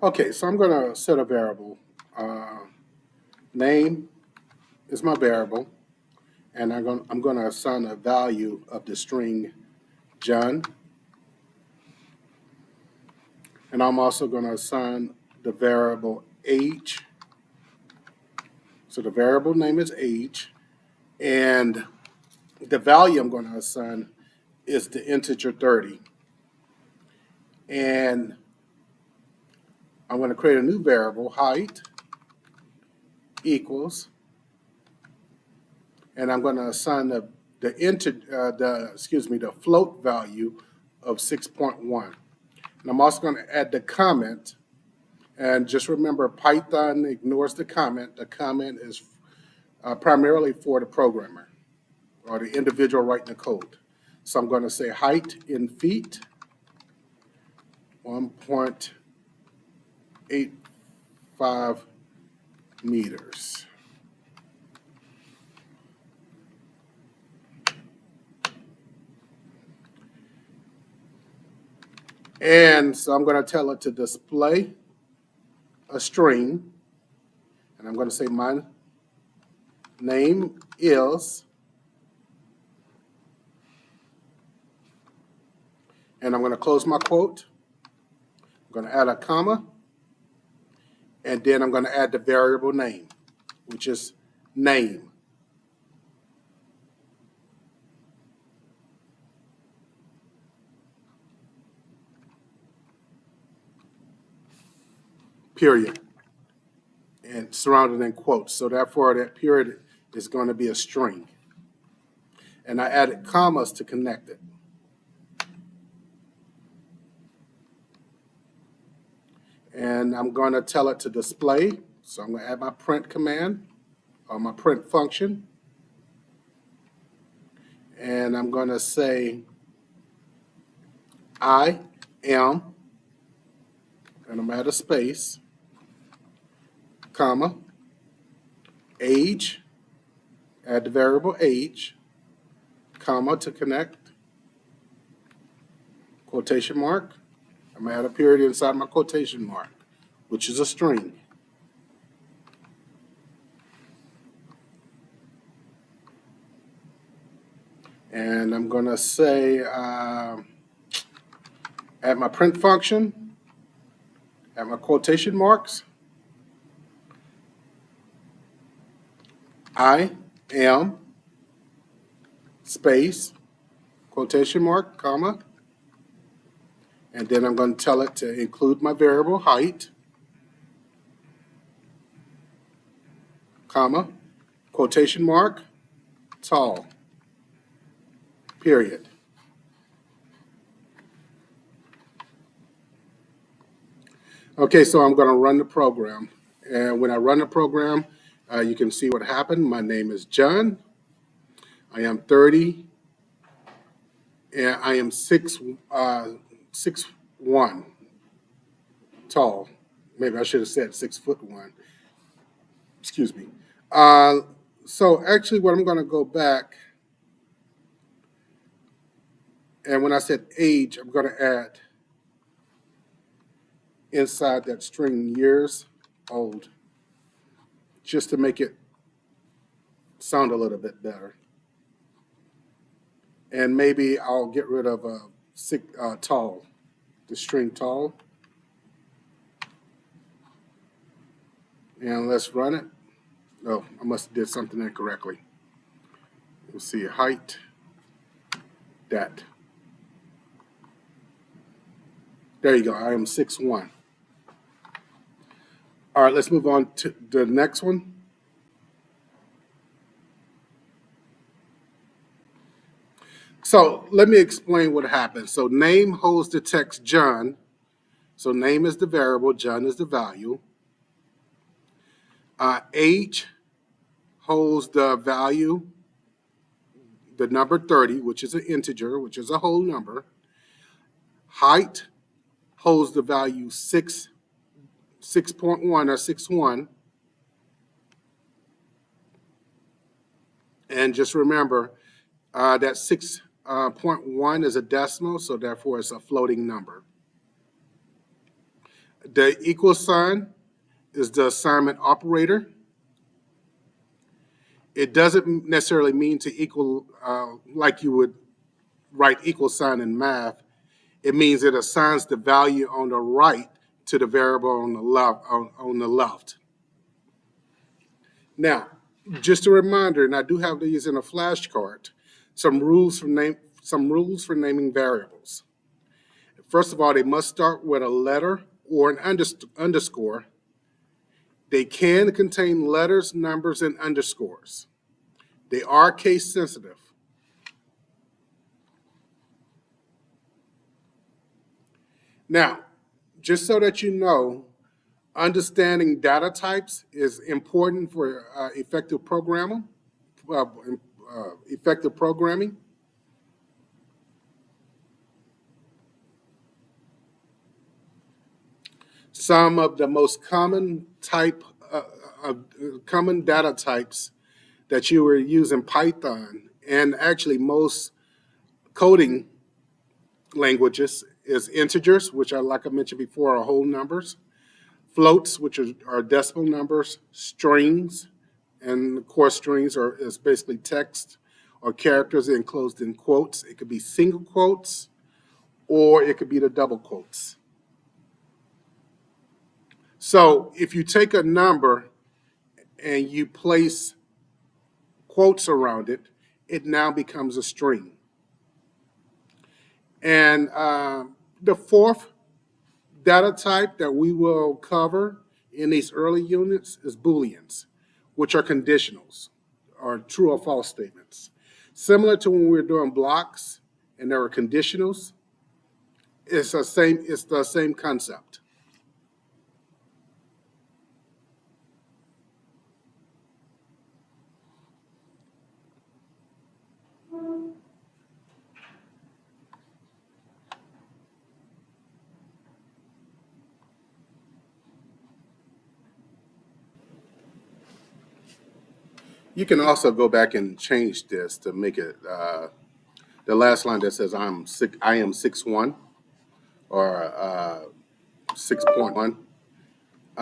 Okay, so I'm going to set a variable. Uh, Name is my variable, and I'm going to assign a value of the string John, and I'm also going to assign the variable age. So the variable name is age, and the value I'm going to assign is the integer 30. And I'm going to create a new variable, height equals, and I'm going to assign the float value of 6.1. And I'm also going to add the comment. And just remember, Python ignores the comment. The comment is primarily for the programmer or the individual writing the code. So I'm going to say height in feet, 1.85 meters. And so I'm going to tell it to display a string, and I'm going to say my name is, and I'm going to close my quote. I'm going to add a comma, and then I'm going to add the variable name, which is name. Period. And surrounded in quotes. So therefore, that period is going to be a string. And I added commas to connect it. And I'm going to tell it to display. So I'm going to add my print command or my print function. And I'm going to say I am, and I'm at a space, comma, age, add the variable age, comma to connect, quotation mark. I'm going to add a period inside my quotation mark, which is a string. And I'm going to say, at my print function, at my quotation marks, I am, space, quotation mark, comma, and then I'm going to tell it to include my variable height, comma, quotation mark, tall, period. Okay, so I'm going to run the program. And when I run the program, you can see what happened. My name is John. I am 30, and I am 6'1" tall. Maybe I should have said 6'1". Excuse me. Uh, so actually, what I'm going to go back, and when I said age, I'm going to add inside that string years old, just to make it sound a little bit better. And maybe I'll get rid of tall, the string tall. And let's run it. Oh, I must have did something incorrectly. We'll see height, that. There you go, I am 6'1". All right, let's move on to the next one. So let me explain what happens. So name holds the text John. So name is the variable, John is the value. Age holds the value, the number 30, which is an integer, which is a whole number. Height holds the value 6.1 or 6'1". And just remember that 6.1 is a decimal, so therefore it's a floating number. The equal sign is the assignment operator. It doesn't necessarily mean to equal like you would write equal sign in math. It means it assigns the value on the right to the variable on the left. On the left. Now, just a reminder, and I do have these in a flashcard. Some rules for naming variables. First of all, they must start with a letter or an underscore. They can contain letters, numbers, and underscores. They are case sensitive. Now, just so that you know, understanding data types is important for uh, effective programming. Some of the most common data types that you will use in Python, and actually most coding languages, is integers, which are, like I mentioned before, are whole numbers, floats, which are decimal numbers, strings, and of course strings is basically text or characters enclosed in quotes. It could be single quotes or it could be the double quotes. So if you take a number and you place quotes around it, it now becomes a string. And the fourth data type that we will cover in these early units is Booleans, which are conditionals or true or false statements. Similar to when we were doing blocks and there were conditionals, it's the same concept. You can also go back and change this to make it the last line that says I am 6'1" or 6.1.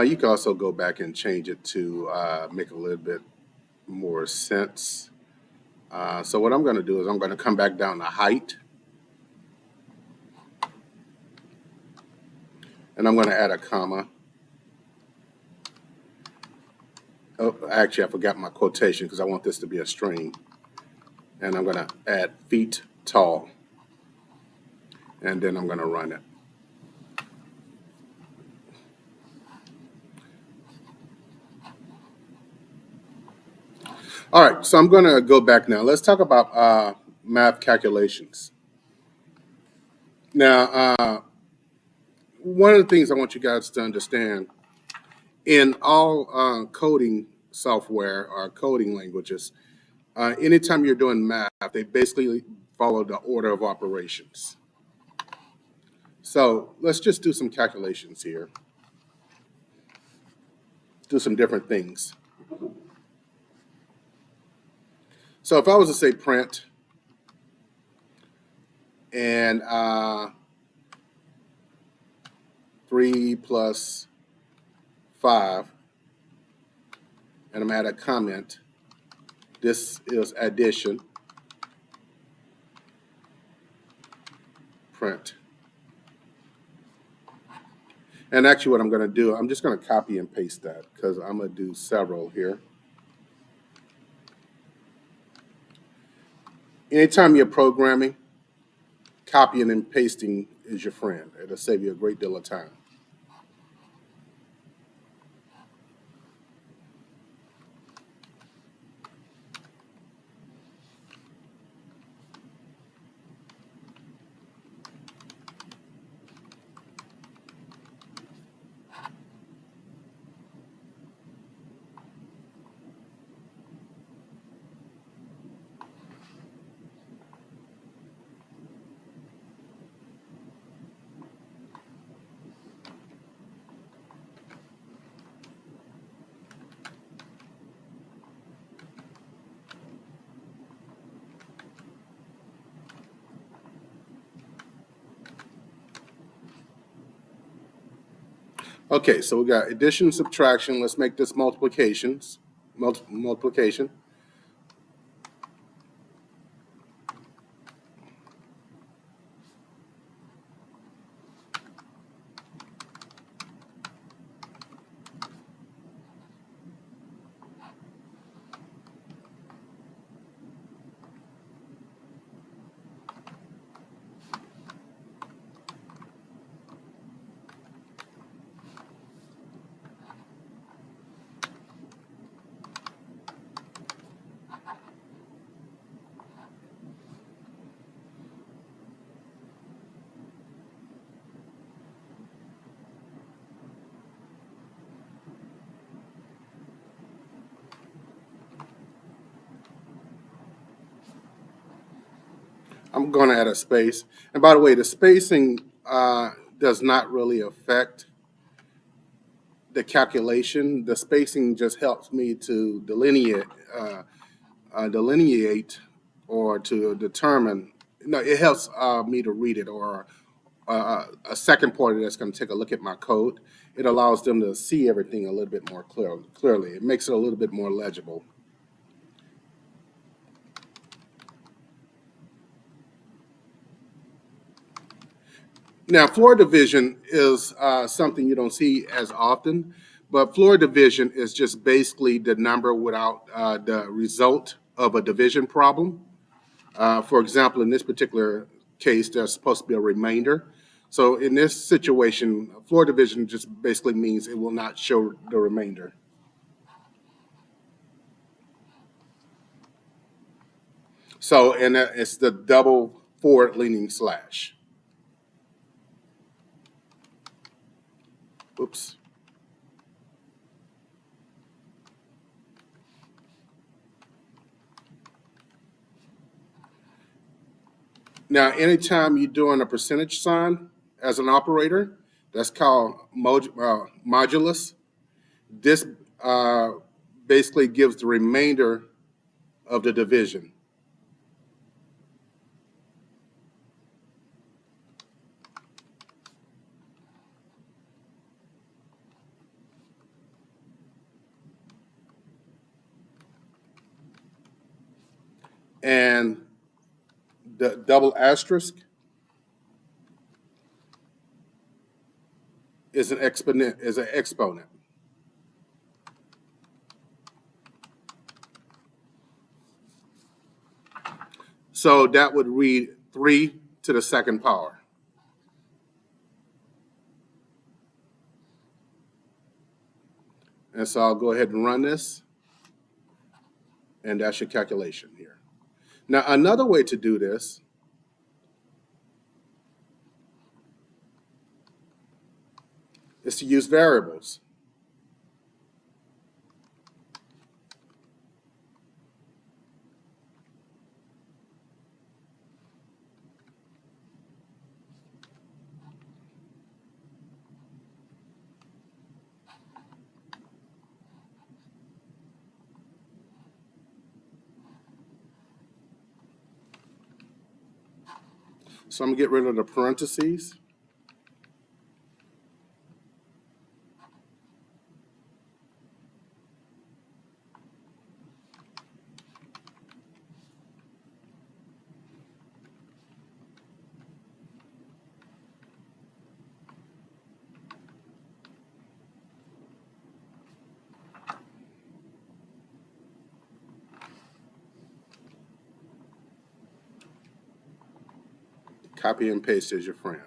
You can also go back and change it to make a little bit more sense. So what I'm going to do is I'm going to come back down to height, and I'm going to add a comma. Oh, actually, I forgot my quotation because I want this to be a string. And I'm going to add feet tall, and then I'm going to run it. All right, so I'm going to go back now. Let's talk about math calculations. Now, one of the things I want you guys to understand in all coding software or coding languages, anytime you're doing math, they basically follow the order of operations. So let's just do some calculations here, do some different things. So if I was to say print and 3 plus 5, and I'm going to add a comment, this is addition, print. And actually what I'm going to do, I'm just going to copy and paste that because I'm going to do several here. Anytime you're programming, copying and pasting is your friend. It'll save you a great deal of time. Okay, so we got addition, subtraction. Let's make this multiplications. Multiplication. I'm going to add a space. And by the way, the spacing does not really affect the calculation. The spacing just helps me to uh, delineate or to determine. No, it helps me to read it, or a second party that's going to take a look at my code. It allows them to see everything a little bit more clearly. It makes it a little bit more legible. Now, floor division is something you don't see as often, but floor division is just basically the number without the result of a division problem. For example, in this particular case, there's supposed to be a remainder. So in this situation, floor division just basically means it will not show the remainder. So, and it's the double forward leaning slash. Oops. Now, anytime you're doing a percentage sign as an operator, that's called modulus. This uh, basically gives the remainder of the division. And the double asterisk is an exponent. Is an exponent. So that would read 3 to the second power. And so I'll go ahead and run this, and that's your calculation here. Now, another way to do this is to use variables. So I'm gonna get rid of the parentheses. Copy and paste as your friend.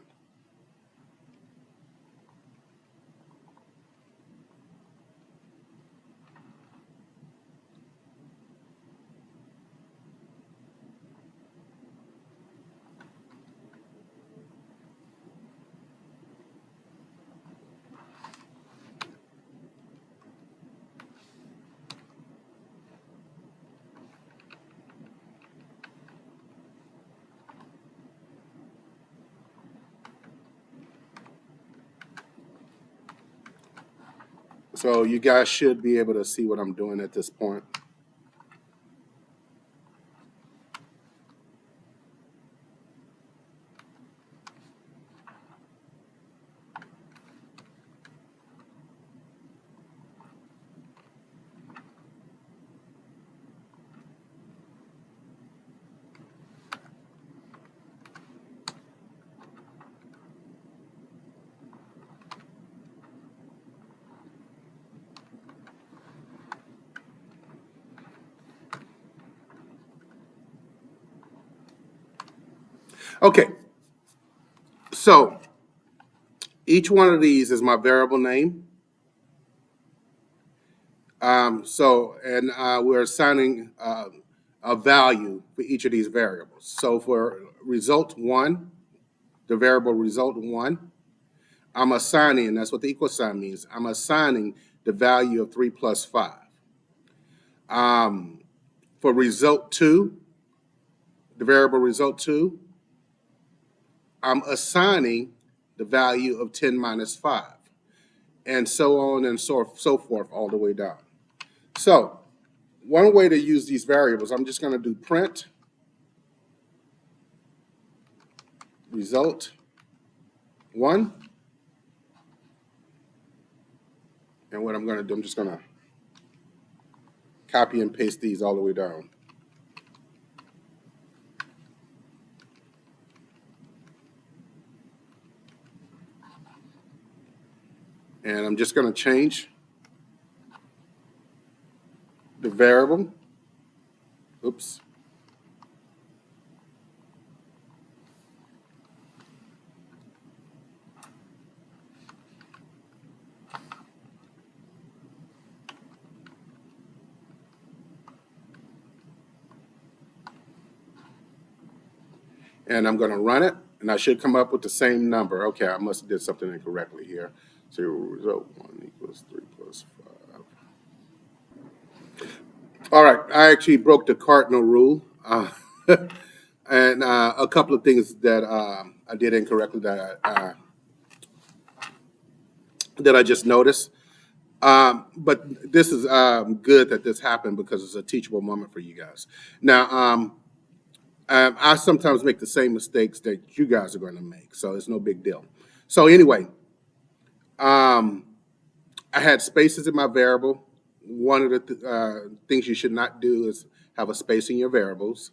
So you guys should be able to see what I'm doing at this point. Okay, so each one of these is my variable name. We're assigning a value for each of these variables. So for result one, the variable result one, I'm assigning, and that's what the equal sign means, I'm assigning the value of 3 plus 5. For result two, the variable result two, I'm assigning the value of 10 minus 5, and so on and so forth all the way down. So one way to use these variables, I'm just going to do print result one. And what I'm going to do, I'm just going to copy and paste these all the way down. And I'm just going to change the variable. Oops. And I'm going to run it, and I should come up with the same number. Okay, I must have did something incorrectly here. So result 1 equals 3 plus 5. All right, I actually broke the cardinal rule. And a couple of things that I did incorrectly that I just noticed. But this is good that this happened because it's a teachable moment for you guys. Now, I sometimes make the same mistakes that you guys are going to make, so it's no big deal. So anyway, I had spaces in my variable. One of the things you should not do is have a space in your variables.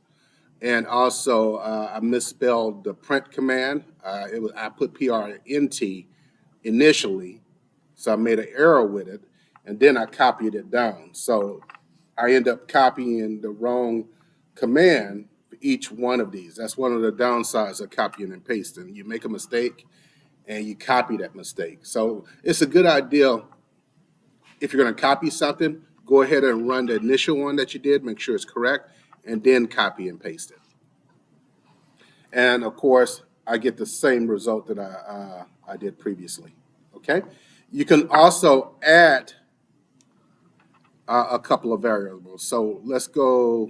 And also, I misspelled the print command. I put PRNT initially, so I made an error with it, and then I copied it down. So I end up copying the wrong command for each one of these. That's one of the downsides of copying and pasting. You make a mistake, and you copy that mistake. So it's a good idea if you're going to copy something, go ahead and run the initial one that you did, make sure it's correct, and then copy and paste it. And of course, I get the same result that I did previously. Okay. You can also add a couple of variables. So let's go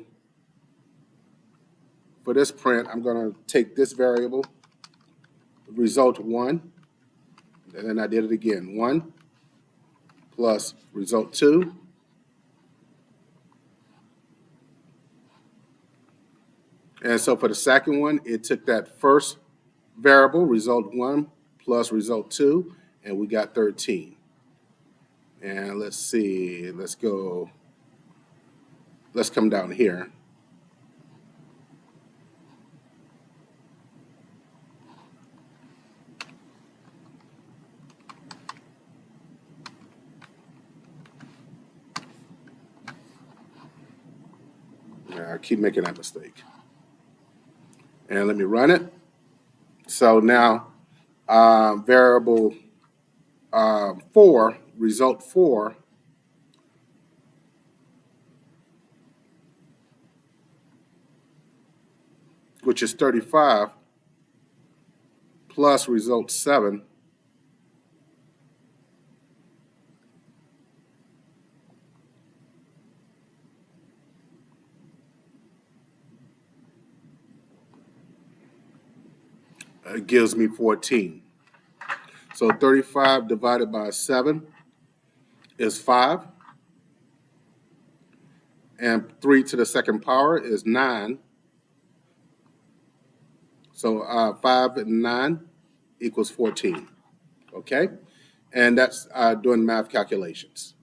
for this print. I'm going to take this variable, result 1, and then I did it again. 1 plus result 2. And so for the second one, it took that first variable, result 1 plus result 2, and we got 13. And let's see, let's come down here. I keep making that mistake. And let me run it. So now variable 4, result 4, which is 35, plus result 7, gives me 14. So 35 divided by 7 is 5. And 3 to the second power is 9. So 5 and 9 equals 14. Okay? And that's doing math calculations.